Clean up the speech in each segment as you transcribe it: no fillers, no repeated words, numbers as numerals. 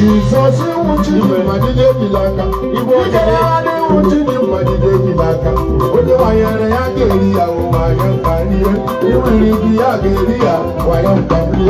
Jesus, you my Dilaka. You will get out of my Dilaka. What do I hear? I get you, my young career. You will be a guerilla, why I'm coming.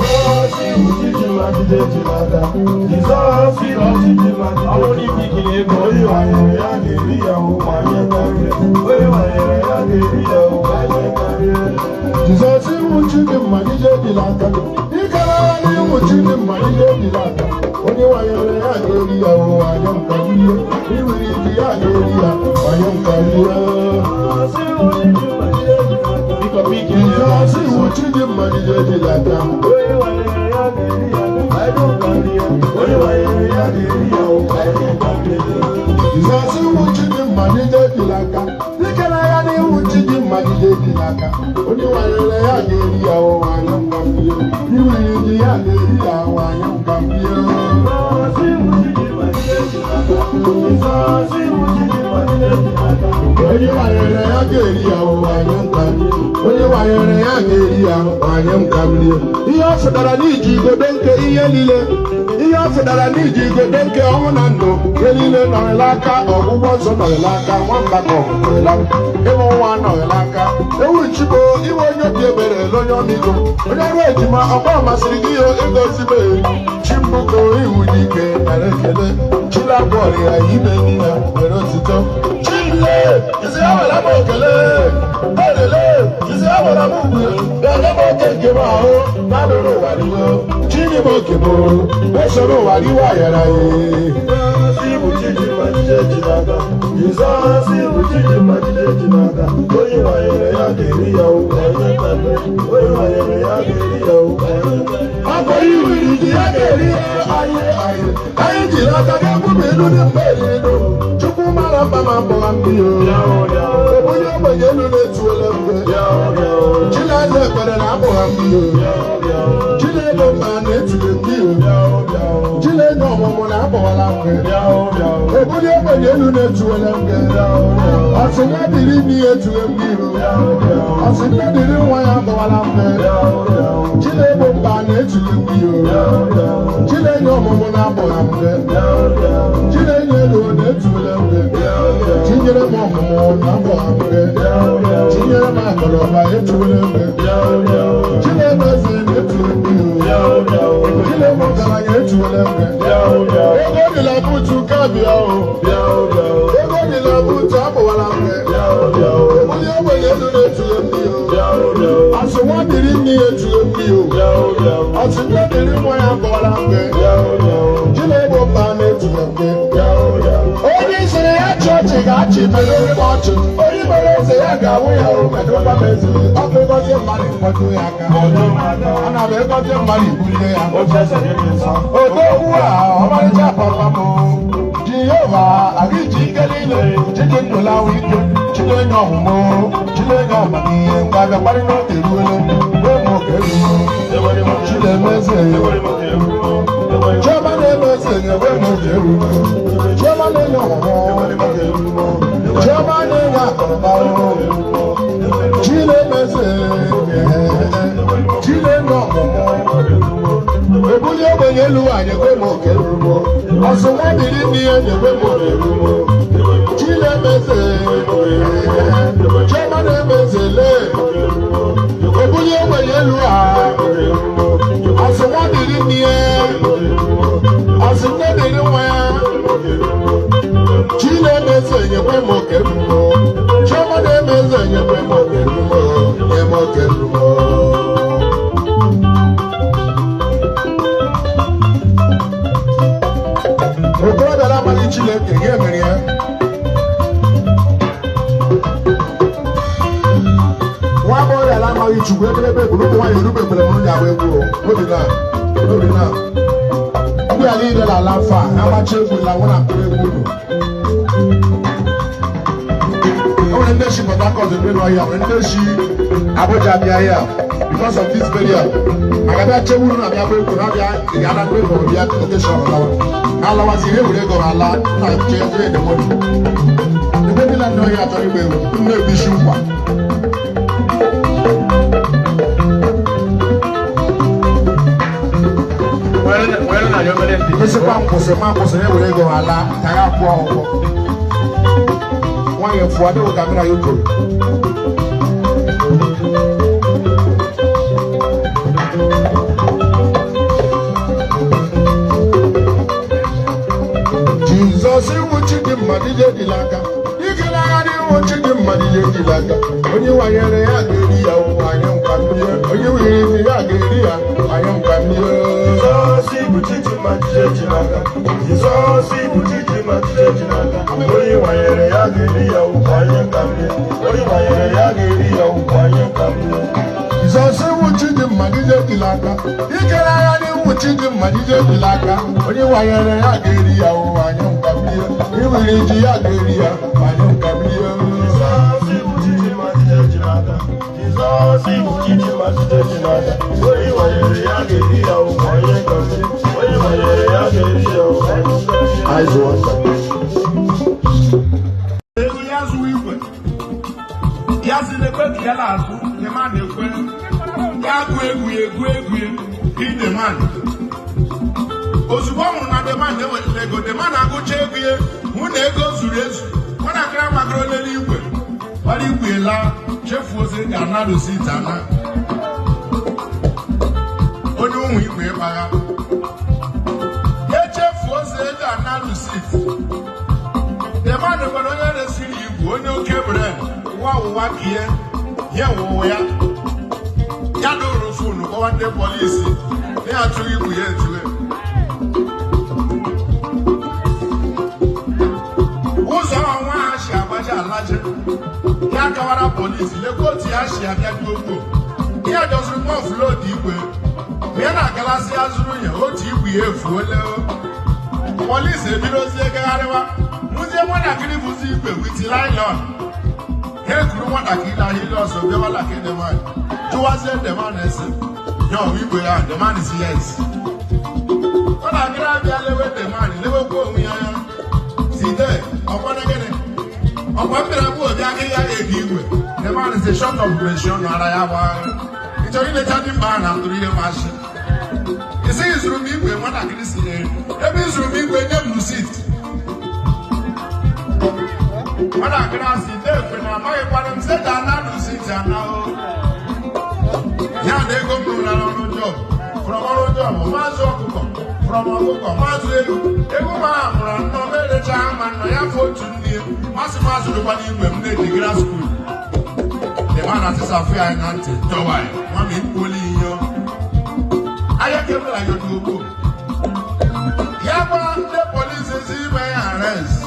Jesus, you my Dilaka. Jesus, you I only speak in a boy. I am a guerilla, my young career. Where I am a guerilla, my young career. Jesus, you my Dilaka. You can my Dilaka. Only why you're a area, I am Kalia. You will be a area, I am Kalia. Because you want to give money to the Lata. I don't Kalia. Only why you're a area, I am Kalia. Jesus, you want to give money to the Lata. You can I want to give money to the Lata. Only why you're a area, I am Kalia. You will be a area, I am Kalia. Chila bori ayibe ni na pero tito. Chile, isi awala mo kele. Olele, isi awala mo gbe. Bele mo keke ma o, na loro wariwo. Chini mo kebo, beso mo wariwa yara ye. Si butiji majije jinaga. Jesus, si butiji majije jinaga. Oye wa yere ya geri ya o, oye pepe. Oye wa yere ya geri ya o, oye pepe. Ako yi di ya geri ya aye aye. Aye jinaga ke kumelu ni mbele do. Chuku mara mama mwa mbiyo. Oye wa yelu ne tuwele mbe. Chila ne kore na mwa mbiyo. Chile no mane tuwe mbiyo. Chile no momo na mwa mbe. Oye wa yelu ne tuwele mbe. Asina diri ni etuwe mbiyo. Asina diri waya mwa mbe. Chile no mane tuwe mbiyo. Chile no momo na mwa mbe. Chile no ne tuwele mbe. Chile mo momo na mwa mbe. Chile ma koloba etuwele mbe. Chile mezi etuwe mbiyo. Chile mo kala etuwele mbe. Ego ni la butu kabia o. Ego ni la butu abo wala mbe. Oye obo yelu etuwe mbiyo. Asuwa diri ni etuwe mbiyo. Asuwa diri mo ya abo wala mbe. Chile mo ba etuwe mbe. Oye sere ya church ga chi pele mochu. Oye pele se ya ga wo ya o medo ba mezi. Ofe go se mari moju ya ka. Ana be go se mari bule ya. O se se ni so. O to wa o mari cha papa mo. Jehovah agiji kelile. Chije ndola wike. Chile no mo. Chile ga mani nga ga pari no teruele. We mo keru. Chile meze. Chama ne meze we mo keru. Chama ne no mo. Chama ne ya ba o. Chile meze. Chile no mo. Ebuli obenye lu anye we mo keru mo. Asoma diri ni anye we mo keru mo. Chile meze. Chama ne meze le. Ebuli obenye lu a. Asoma diri ni asoma diri wa. Chile meze nye we mo keru mo. Chama ne meze nye we mo keru mo. Nye mo keru mo. Okoro dara mali Chile ke ye mere ya. Wa bo dara mali Chukwu ebelebe bulu kwa Yoruba ebele mo ya we wo. Obi na. egwu ya niile n'ala afọ a amacha egwu la nwụrụ akpụrụ egwu unu onwere ndị si Port Harcourt ebe n'ọhịa nwere ndị si Abuja bịa ya because of this burial maka bịa chewu unu na-abịa bụ egwu na-abịa ị ga-anakwa ego bịa steshọn lawa alawazi ihe were ego ala na che ebe edemoni ebe ndị na ndị ọhịa chọrọ igba egwu nne ebisi nkwa esikwa nkwụsị ma nkwụsị na-ewere ego ala ka ya kwụọ ụgwọ nwaanyị fụọ adịghị ka mmiri ya okoro Jizọs iwu Chidimma dịje ejila aka ikele agha n'iwu Chidimma dịje ejila aka onye wanyere ya ga-eri ya ụwa anyị nkwa mmiri onye were isi ya ga-eri ya anyị nkwa mmiri Jizọs iwu Chidimma dịje ejila aka Jizọs iwu Chidimma dịje ejila aka onye wanyere ya ga-eri ya ụwa anyị nkwa mmiri onye wanyere ya ga-eri ya ụwa anyị nkwa mmiri Jizọs iwu Chidimma dịje ejila aka ikele agha n'iwu Chidimma dịje ejila aka onye wanyere ya ga-eri ya ụwa anyị nkwa mmiri iwere iji ya ga-eri ya anyị nkwa mmiri Jizọs iwu Chidimma dịje ejila aka Jizọs iwu Chidimma dịje ejila aka onye wanyere ya ga-eri ya ụwa anyị nkwa mmiri onye wanyere ya ga-eri ya ụwa anyị nkwa mmiri ya zụwa igwe ya si na-ekwe ka ya na-azụ nyema na-ekwe ya agụ egwu ideman ozugbo ọ hụrụ na deman na-ewetara ego deman agụcha ego ya hụ na ego zuru ezu nwatakịrị agbagoro n'elu igwe gbara igwe laa chefuo ozi ga-anadụ sit ana onye ụmụ igwe ịkpagha echefuo ozi ego anadụ sit deman nwere onye resiri igwe onye oke bred ụwa ụwa ka ihe ya wụwa ya dụrụ fonu kpọwa ndị polisi na ya atụghị igwe ya etue ụzọ ọnwa ha si agbaja alaje ya kawara polisi lekwa otu ya si abịa gbogbo ya doziri mọflod igwe ya na-agalasi ya zụrụ ya otu igwe ya efuole polisi ebidozie gagharịwa mụzie nwatakịrị bụzi igwe witi lailon ha ekuru nwatakịrị na ahịrị ọzọ bịawala ka deman jụwazie deman ese ya ọwa igwe ya deman si yes nwatakịrị abịa lewe deman lewekwa onwe ya ya site ọkwanegene ọkwa mmiri abụọ obi akịrị ya ga-ege igwe deman si short of presion ara ya gbagharị ị chọrọ ilecha ndị mba na ndụrụ ihe mashi isi izuru m igwe nwatakịrị si ebe izuru m igwe nye m rusit nwatakịrị asị na-ekwe na amaghịkwara m sị ga ana rusit anahụ ya na ego m rụra n'ọrụ jọb from ọrụ jọb maazụ ọkụkọ from ọkụkọ maazụ ego ego m ahụ mụrụ nnọọ m erecha ha ma nnọ ya fụ otu nne masị maazụ dịkwa n'igwe m na-eji gra skuul dema na asịsafụ ya na ntị dọwai nwa m ekwuola ihe ahịa kemela ya ogbo ya gwa ndị polisi ezi ime ya arrest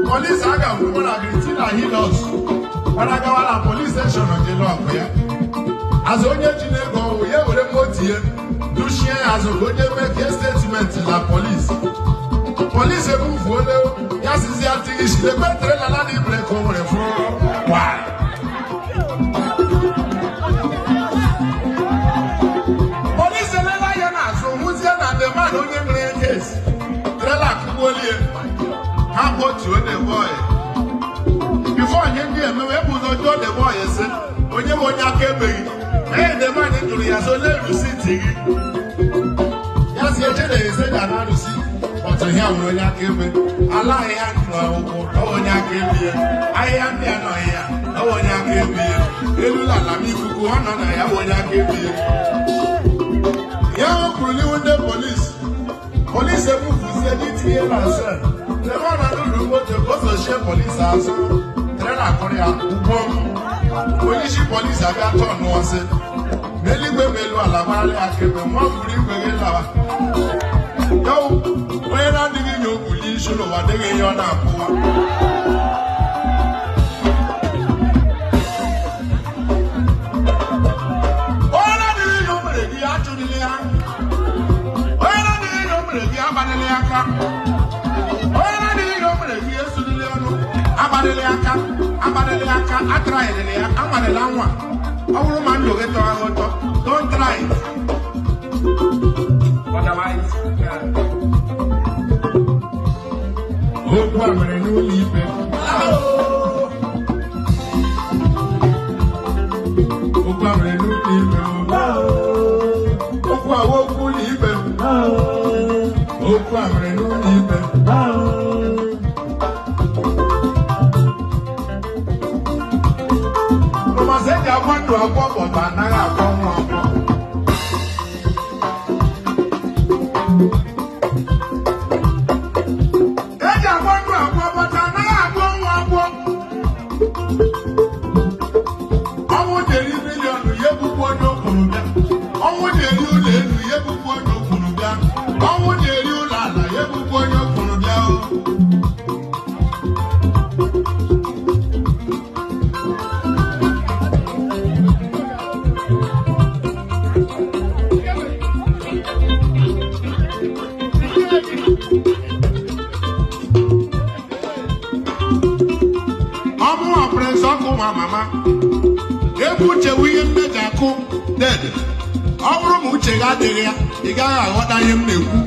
polisi a ga-akwụkwọ na Argentina hilos mana gawa na polis steshọn jele ọkụ ya azụ onye ji n'ego ọwụ ya were motie duchie ya azụ onye mee statement na polisi ebufuole ya sizi ya tigisi ekwetere na na ibre ka o nwere fụrụ polisi elela ya n'azụ hụzie na deman onye mere ya kesi trela akụgbuolie ha kpọtuo debọị bifo onye ndị emewe ebuzo jụọ debọị ese onye bụ onye aka ebeghị deman jụrụ ya so na-erusiti gị ya si eche na eze ga na-arụsi ọtụ ya nwere onye aka ebe ala ahịhịa nọ ụkwụ onye aka ebe ya ahịhịa ndị anọghị ya onye aka ebe ya elu ala m ikuku ọ nọ na ya onye aka ebe ya o kwuru n'ihu ndị polisi ebufuzie n'itinye na sel ebe ọ na n'ụlọ moto ka o sochie polisi azụ trela akụrụ ya ugbo onye isi polisi abịa tọọ n'ọsị n'eluigwe ma elu ala gbarala aka ebe nwa buru igwe gị lawa onye na-adịghị nye okwuli isi n'ụwa adịghị ihe ọ na-abụwa onye na-adịghị ihe o mere gị ya achụrịla ya onye na-adịghị ihe o mere gị ya aka onye na-adịghị ihe o mere ihe esulili ọnụ agbalịrị aka atraịlịrị ya amalịla nwa ọ bụrụ ma ndụ gị tọọ ụtọ don't try it otherwise okwu a mere n'ụlọ ikpe okwu a mere n'ụlọ ikpe okwu a okwu ụlọ ikpe okwu a mere n'ụlọ ikpe ụmụazị eji agwa ndụ agwọ bọta anaghị agwọ nwa agwọ eji agwa ndụ agwọ bọta anaghị agwọ nwa agwọ ọnwụ deri miliọnụ ya egbugbu onye okwuru bịa ọnwụ deri ụlọ elu ya egbugbu onye okwuru bịa ọnwụ deri ụlọ ala ya egbugbu onye okwuru bịa nwa mama egwu uche wu ihe mmeji akụ dede ọ bụrụ ma uche gị adịghị ya ị gaghị aghọta ihe m na-ekwu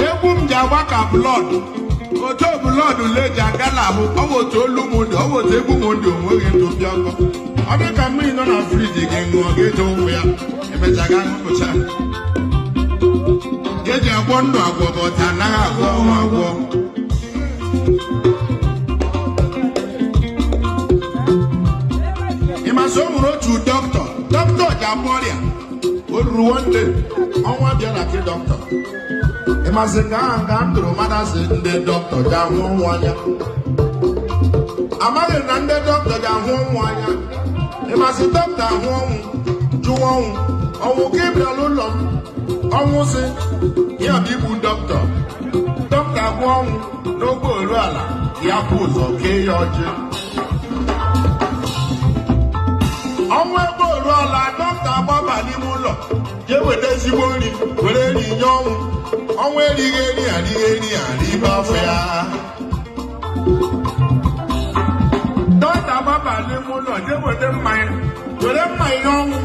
egwu m ji agba ka blọọdụ otu blọọdụ leji agala ahụ ọ bụ otu olu m dị ọ bụ otu egwu m dị onweghị ndụ bịa ọkọ ọ dị ka mmiri nọ na friji gị ṅụọ ga-eje ụkwụ ya emecha ga ṅụpụcha eji agwọ ndụ agwọ bụ ọta anaghị agwọ ọnwa agwọ so nwere otu dọkịta ji agwọ ọrịa o ruru wonde ọnwa bịa na ke dọkịta ịmasị ka aha nga ndụrụ mmadụ asị ndị dọkịta ji ahụ nwa anya amaghị na ndị dọkịta ji ahụ nwa anya ịmasị dọkịta ahụ ọnwụ jụwa ọnwụ ka ị bịara ụlọ m ọnwụ sị ya bụ igbu dọkịta agwọ ọnwụ n'okporo ala ya bụ ụzọ kee ya ọjị ọnwụ ebe oru ala dọkịta agbaba n'ime ụlọ jee weta ezigbo nri were nri nye ọnwụ erighị eri ibe afọ ya dọkịta agbaba n'ime ụlọ jee weta mmanya were mmanya nye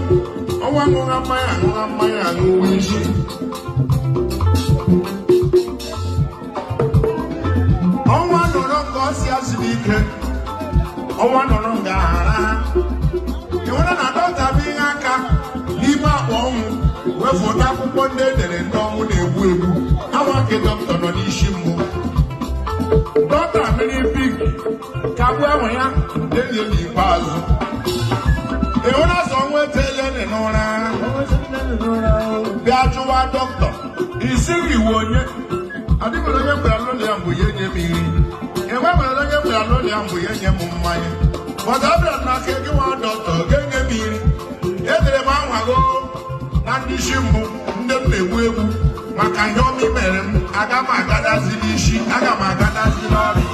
ọnwụ aṅụha mmanya aṅụwa isi ọnwa nọrọ ka ọ si asịrị ike ọnwa nọrọ nga aghara ha enwere na dọkịta bụ ihe aka n'ime akpa ọnwụ wefụta akwụkwọ ndị edere ndị ọnwụ na-egbu awa nke dọkịta nọ n'isi mbụ dọkịta mmiri pik ka gbuo ahụ ya na-enye n'ikpeazụ enwere ọzọ nweta eleni n'ụra bịa jụwa dọkịta isighị iwu onye adịbụrụ onye mgbere alụlụ ya mbụ ya enye m iri enwebere onye mgbere alụlụ ya mbụ ya enye m mmanya maka ọ bịara n'aka gị nwa dọkịta ga-enye m iri edere m anwago na ndị isi mbụ ndị m na-egbu egbu maka ihe ọmị mere m aga m agadaziri isi aga m agadaziri ọrụ